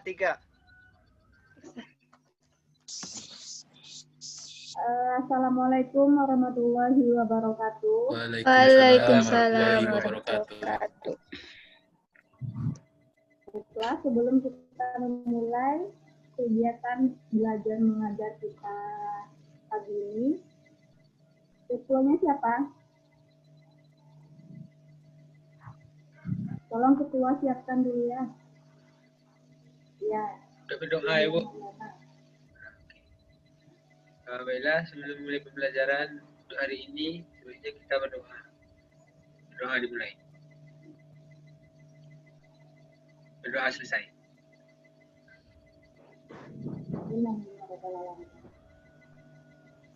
3. Assalamualaikum warahmatullahi wabarakatuh. Waalaikumsalam warahmatullahi wabarakatuh. Baiklah, sebelum kita memulai kegiatan belajar mengajar kita pagi ini, ketuanya siapa? Tolong ketua siapkan dulu ya. Ya. Udah berdoa Ibu. Baiklah, sebelum mulai pembelajaran untuk hari ini, sebaiknya kita berdoa. Berdoa dimulai. Berdoa selesai.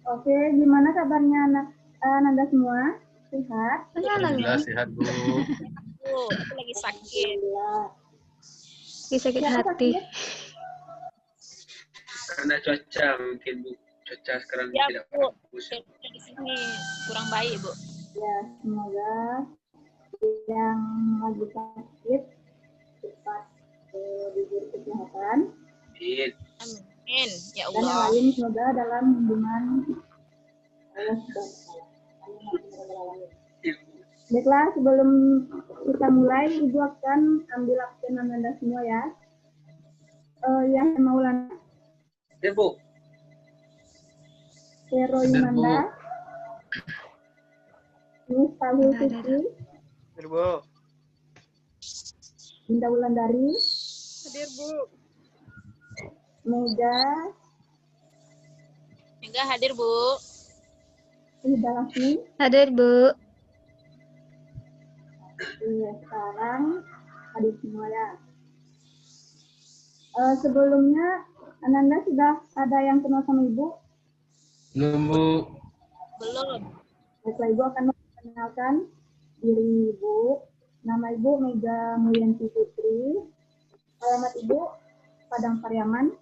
Oke, gimana kabarnya Nanda semua? Sehat? Alhamdulillah sehat, Bu. Bu, aku lagi sakit. Lagi sakit hati. Karena cuaca mungkin Bu. Cuaca sekarang Ya, tidak Bu. bagus. Cuaca di sini kurang baik, Bu. Ya, semoga yang lagi sakit cepat diberi kesehatan. Amin. Amin. Ya Dan yang Allah. lain semoga dalam lindungan Allah SWT. Baiklah, sebelum kita mulai, Ibu akan ambil absen Anda semua ya. Ya, Maulana. Ya, Bu. Hero Imanda. Miss Talil Siti. Hadir, Bu. Indah Wulandari. Hadir, Bu. Mega. Mega hadir, Bu. Ida Lasmi. Hadir, Bu. Iya, sekarang hadir semua ya. Sebelumnya, Ananda sudah ada yang kenal sama Ibu? Belum, Bu. Belum. Baiklah, Ibu akan memperkenalkan diri Ibu. Nama Ibu Mega Mulyanti Putri. Alamat Ibu Padang Pariaman.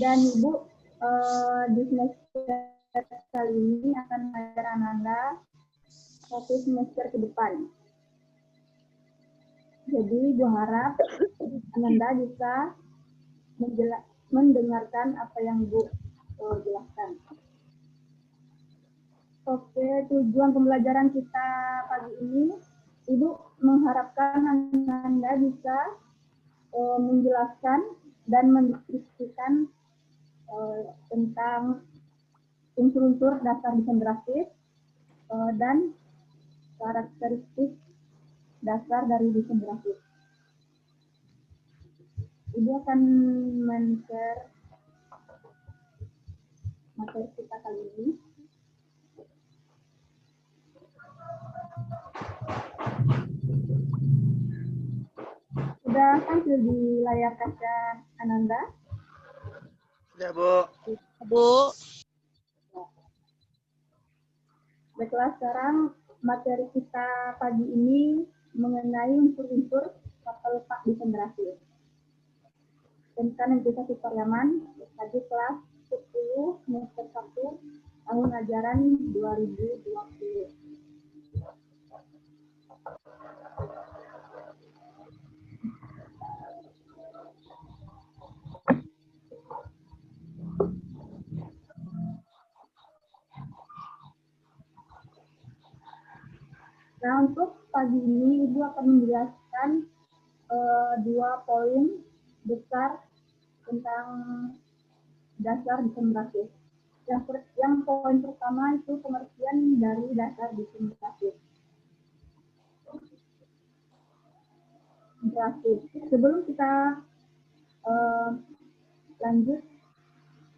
Dan Ibu di semester kali ini akan mengajar Ananda satu semester ke depan. Jadi Ibu harap Ananda bisa mendengarkan apa yang Ibu jelaskan. Oke, tujuan pembelajaran kita pagi ini, Ibu mengharapkan Ananda bisa menjelaskan dan mendeskripsikan tentang unsur-unsur dasar desain grafis dan karakteristik dasar dari desain grafis. Ibu akan men-share materi kita kali ini. Sudah tampil di layar kaca Ananda? Sudah, Bu. Bu. Baiklah, sekarang materi kita pagi ini mengenai unsur-unsur tata letak desain grafis. Tentang Negeri 1 Pariaman, tadi kelas 10 semester 1 tahun ajaran 2020. Nah, untuk pagi ini Ibu akan menjelaskan 2 poin besar tentang dasar desain grafis. Yang poin pertama itu pengertian dari dasar desain grafis. Sebelum kita lanjut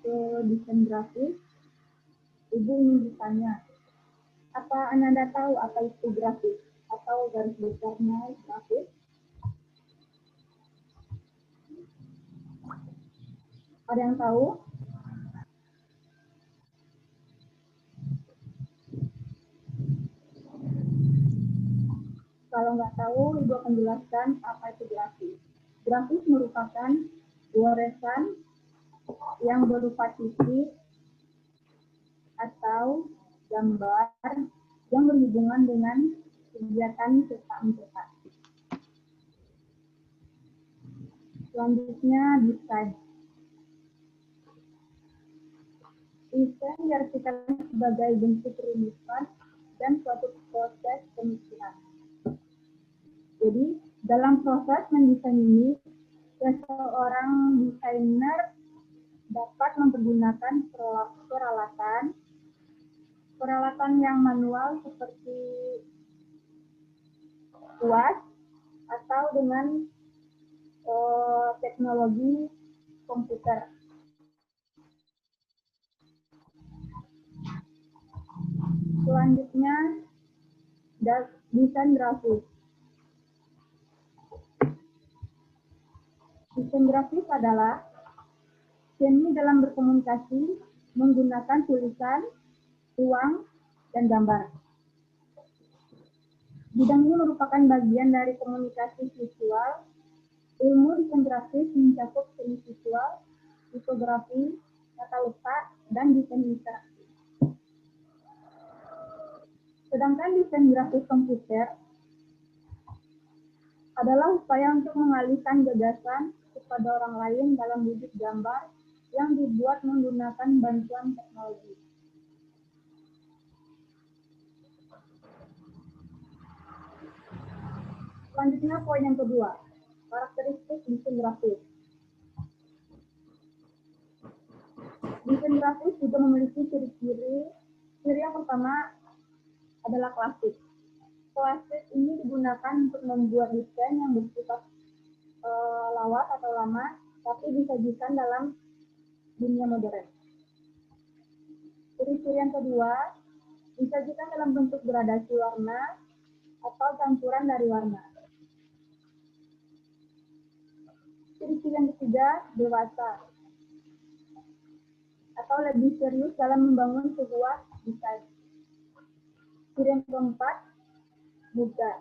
ke desain grafis, Ibu ingin bertanya, apa Anda tahu apa itu grafis atau garis besarnya grafis? Ada yang tahu? Kalau nggak tahu, Ibu akan jelaskan apa itu grafis. Grafis merupakan goresan yang berupa titik atau gambar yang berhubungan dengan kegiatan cetak mencetak. Selanjutnya desain. Desain diartikan sebagai bentuk rumusan dan suatu proses pemikiran. Jadi, dalam proses mendesain ini, seseorang desainer dapat mempergunakan peralatan yang manual seperti kuas atau dengan teknologi komputer. Selanjutnya, desain grafis. Desain grafis adalah seni dalam berkomunikasi menggunakan tulisan, ruang, dan gambar. Bidang ini merupakan bagian dari komunikasi visual. Ilmu desain grafis mencakup seni visual, tipografi, tata letak, dan desain interaksi. Sedangkan desain grafis komputer adalah upaya untuk mengalihkan gagasan kepada orang lain dalam wujud gambar yang dibuat menggunakan bantuan teknologi. Selanjutnya poin yang kedua, karakteristik desain grafis. Desain grafis juga memiliki ciri-ciri. Ciri yang pertama adalah klasik. Klasik ini digunakan untuk membuat desain yang bersifat lawas atau lama, tapi disajikan dalam dunia modern. Ciri-ciri yang kedua, disajikan dalam bentuk gradasi warna atau campuran dari warna. Ciri-ciri yang ketiga, dewasa atau lebih serius dalam membangun sebuah desain. Ciri yang keempat, mudah,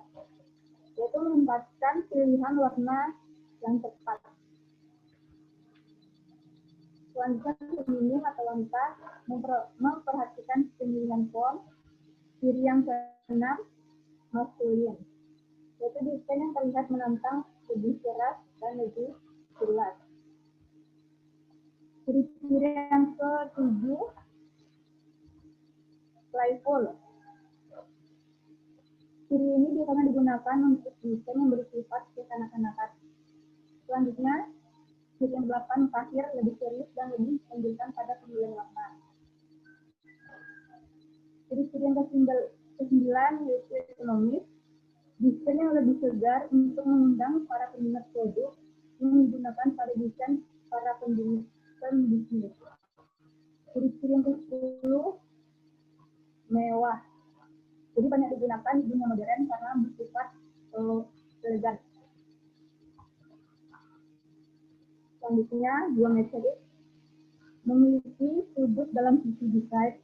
yaitu menempatkan pilihan warna yang tepat. Selanjutnya, pemilih atau wanita memperhatikan pemilihan font. Ciri yang keenam, maskulin, yaitu desain yang terlihat menantang, lebih keras, dan lebih jelas. Ciri-ciri yang ketujuh, playful. Ciri ini biasanya digunakan untuk desain yang bersifat kekanak-kanakan. Selanjutnya, ciri yang 8, akhir, lebih serius dan lebih menunjukkan pada pemilihan warna. Ciri-ciri yang ke-9, yaitu ekonomis. Desain yang lebih segar untuk mengundang para peminat produk yang digunakan pada desain para pembisnis. Ciri-ciri yang ke-10, mewah. Jadi banyak digunakan di dunia modern karena bersifat elegan. Selanjutnya, geometrik, memiliki sudut dalam sisi desain.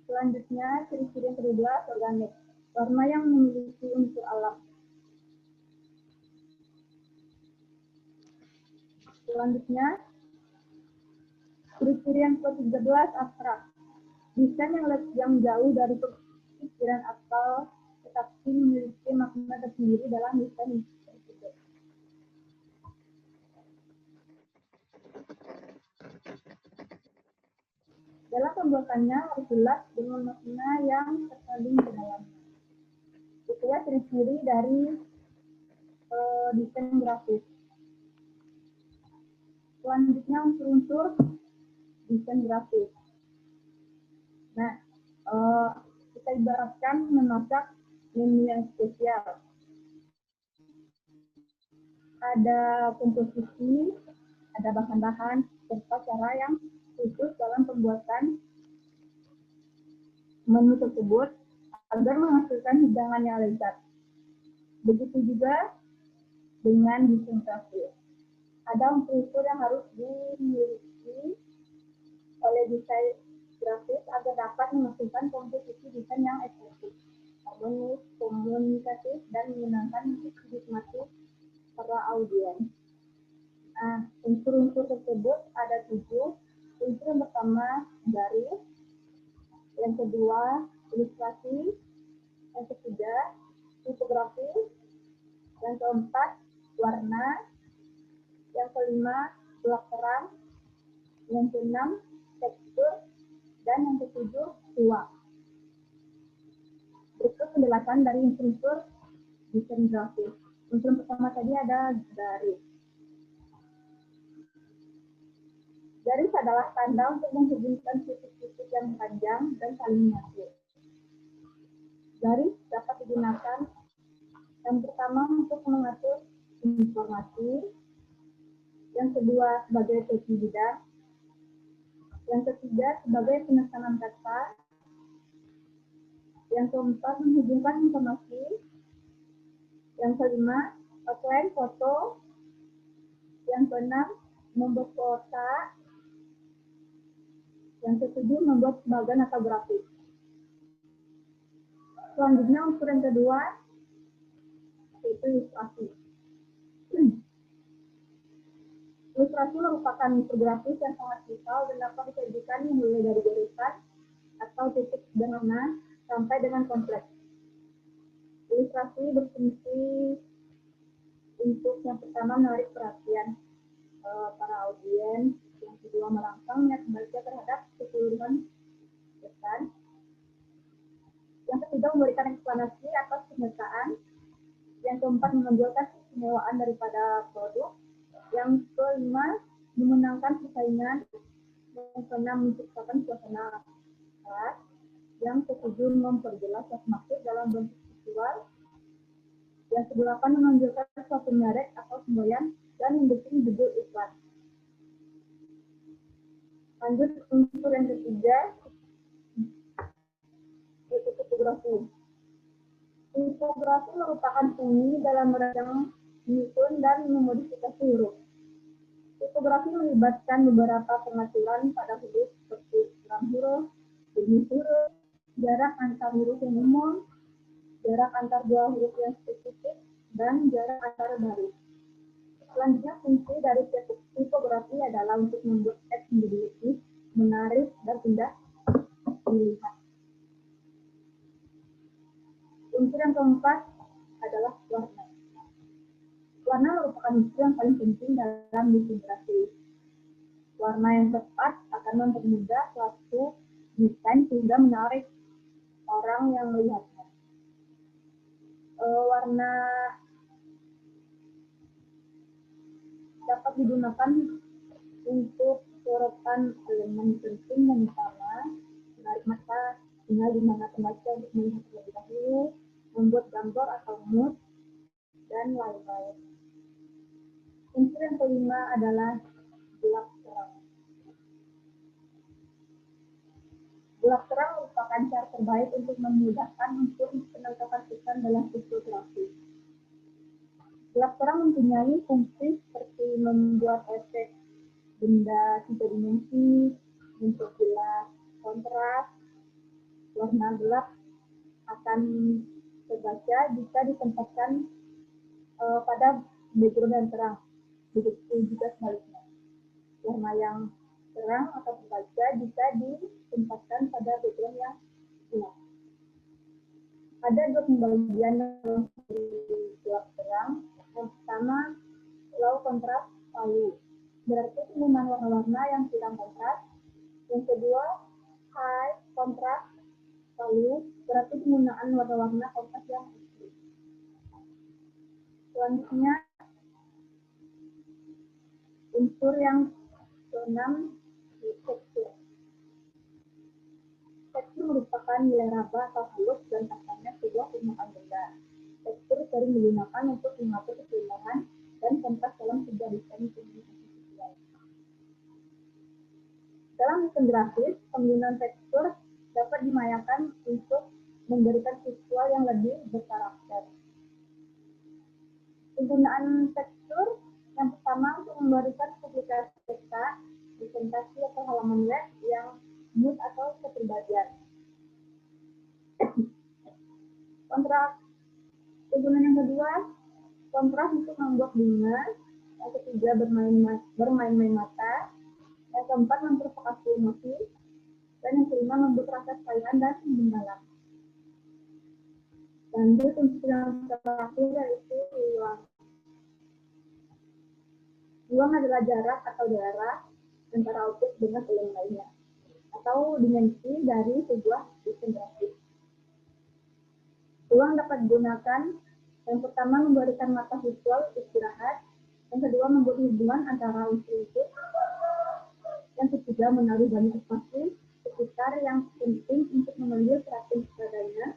Selanjutnya, ciri-ciri yang kedua, organik, warna yang memiliki unsur alam. Selanjutnya, ciri-ciri yang ke-13, abstrak, desain yang jauh dari pikiran akal, tetapi memiliki makna tersendiri dalam desain tersebut. Dalam pembuatannya harus jelas dengan makna yang terkandung di dalamnya. Itulah ciri-ciri dari desain grafis. Selanjutnya, unsur-unsur desain grafis. Nah, kita ibaratkan memasak menu yang spesial. Ada komposisi, ada bahan-bahan, serta cara yang khusus dalam pembuatan menu tersebut agar menghasilkan hidangan yang lezat. Begitu juga dengan desain grafis. Ada unsur-unsur yang harus dimiliki oleh desain grafis agar dapat menghasilkan komposisi desain yang estetik, harmonis, komunikatif, dan menyenangkan untuk dinikmati para audiens. Nah, unsur-unsur tersebut ada 7. Unsur yang pertama, garis. Yang kedua, ilustrasi. Yang ketiga, tipografi. Yang keempat, warna. Yang kelima, gelap terang. Yang keenam, tekstur. Dan yang ketujuh, ruang. Berikut penjelasan dari unsur desain grafis. Unsur pertama tadi ada garis. Garis adalah tanda untuk menghubungkan titik-titik yang panjang dan saling menyatu. Garis dapat digunakan yang pertama untuk mengatur informasi, yang kedua sebagai peci bidang, yang ketiga sebagai penekanan kata, yang keempat menghubungkan informasi, yang kelima outline foto, yang keenam membuat kotak, yang ketujuh membuat bagan atau grafis. Selanjutnya unsur yang kedua yaitu ilustrasi. Ilustrasi merupakan unsur grafis yang sangat vital dan dapat disajikan mulai dari garisan atau titik sederhana sampai dengan kompleks. Ilustrasi berfungsi untuk yang pertama menarik perhatian para audiens, yang kedua merangsang minat membaca terhadap keseluruhan pesan, yang ketiga memberikan eksplanasi atas pernyataan, yang keempat menonjolkan keistimewaan daripada produk, yang kelima memenangkan persaingan, yang keenam menciptakan suasana khas, yang ketujuh memperjelas maksud dalam bentuk visual, yang kedelapan menonjolkan suatu merek atau semboyan dan mendukung judul iklan. Lanjut unsur yang ketiga yaitu tipografi. Tipografi merupakan seni dalam merancang, menyusun dan memodifikasi huruf. Tipografi melibatkan beberapa pengaturan pada huruf seperti ukuran huruf, jenis huruf, jarak antar huruf yang umum, jarak antar dua huruf yang spesifik, dan jarak antar baris. Selanjutnya, fungsi dari tipografi adalah untuk membuat teks menjadi lebih menarik dan indah dilihat. Unsur yang keempat adalah warna. Warna merupakan unsur yang paling penting dalam desain grafis. Warna yang tepat akan mempermudah suatu desain sehingga menarik orang yang melihatnya. Warna dapat digunakan untuk sorotan elemen penting dan utama, menarik mata, tinggal di mana pembaca untuk melihat terlebih dahulu, membuat gambar atau mood, dan lain-lain. Unsur yang kelima adalah gelap terang. Gelap terang merupakan cara terbaik untuk memudahkan unsur penangkapan pesan dalam visual grafis. Gelap terang mempunyai fungsi seperti membuat efek benda tiga dimensi, bentuk jelas, kontras. Warna gelap akan terbaca jika ditempatkan pada background yang terang. Begitu juga sebaliknya. Warna yang terang akan terbaca jika ditempatkan pada background yang gelap. Ada dua pembagian dalam gelap terang. Yang pertama, low contrast value, berarti penggunaan warna-warna yang kurang kontras. Yang kedua, high contrast value, berarti penggunaan warna-warna kontras yang ekstrim. Selanjutnya, unsur yang keenam, tekstur. Tekstur merupakan nilai raba atau halus dan kasarnya sebuah permukaan benda. Tekstur sering digunakan untuk mengatur keseimbangan dan kontras dalam sebuah desain komunikasi visual. Dalam desain grafis, penggunaan tekstur dapat dimayakan untuk memberikan visual yang lebih berkarakter. Penggunaan tekstur yang pertama untuk memberikan publikasi teks, presentasi atau halaman web yang mood atau kepribadian. Kontras. Penggunaan yang kedua, kontras untuk membuat bunga. Yang ketiga, bermain-main mata. Yang keempat, memprovokasi emosi. Dan yang kelima, membuat rasa sayang dan mendalam. Lanjut, untuk yang terakhir yaitu ruang. Ruang adalah jarak atau daerah antara objek dengan element lainnya, atau dimensi dari sebuah sistem grafis. Ruang dapat digunakan yang pertama memberikan mata visual istirahat, yang kedua membuat hubungan antara unsur-unsur, yang ketiga menaruh banyak spasi sekitar yang penting untuk mengambil perhatian saudaranya,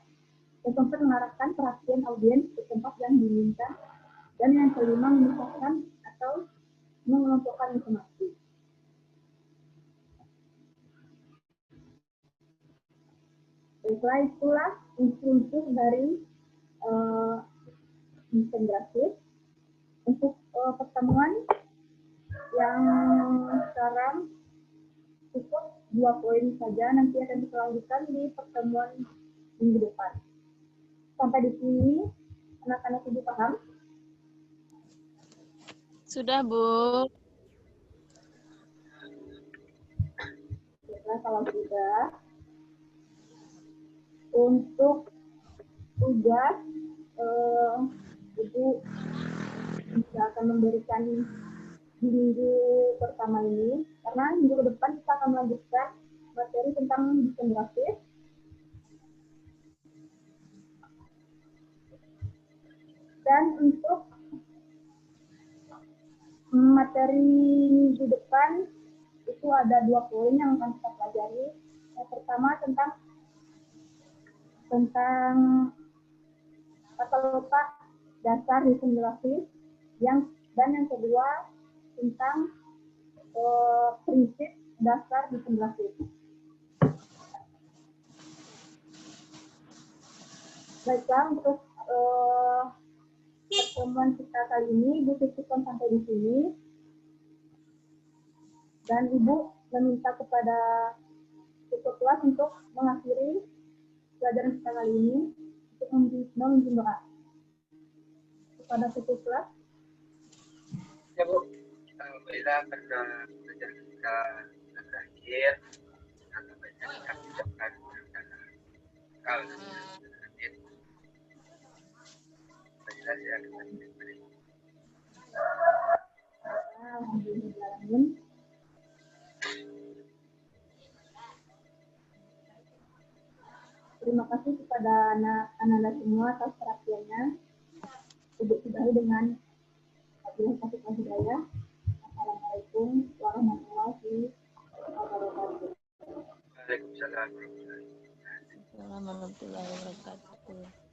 yang keempat mengarahkan perhatian audiens ke tempat yang diinginkan, dan yang kelima memisahkan atau mengelompokkan informasi. Baiklah, itulah unsur-unsur dari desain grafis. Untuk pertemuan yang sekarang cukup 2 poin saja, nanti akan kita lanjutkan di pertemuan minggu depan. Sampai di sini, anak-anak ibu paham? Sudah, Bu. Baiklah, kalau sudah, untuk tugas ibu bisa akan memberikan di minggu pertama ini, karena minggu depan kita akan melanjutkan materi tentang desain grafis. Dan untuk materi minggu depan itu ada 2 poin yang akan kita pelajari. Yang pertama tentang tata letak dasar desain grafis, dan yang kedua tentang prinsip dasar desain grafis. Baiklah, untuk pertemuan kita kali ini Ibu cukupkan sampai di sini, dan Ibu meminta kepada ketua kelas untuk mengakhiri pelajaran kita kali ini untuk memimpin doa kepada ketua kelas. Ya Bu, alhamdulillah karena pelajaran kita sudah berakhir, kita banyak kami ucapkan hal Alhamdulillah. Terima kasih kepada anak-anak semua atas perhatiannya. Ibu sudahi dengan kasih hidayah. Assalamualaikum warahmatullahi wabarakatuh. Waalaikumsalam Warahmatullahi wabarakatuh.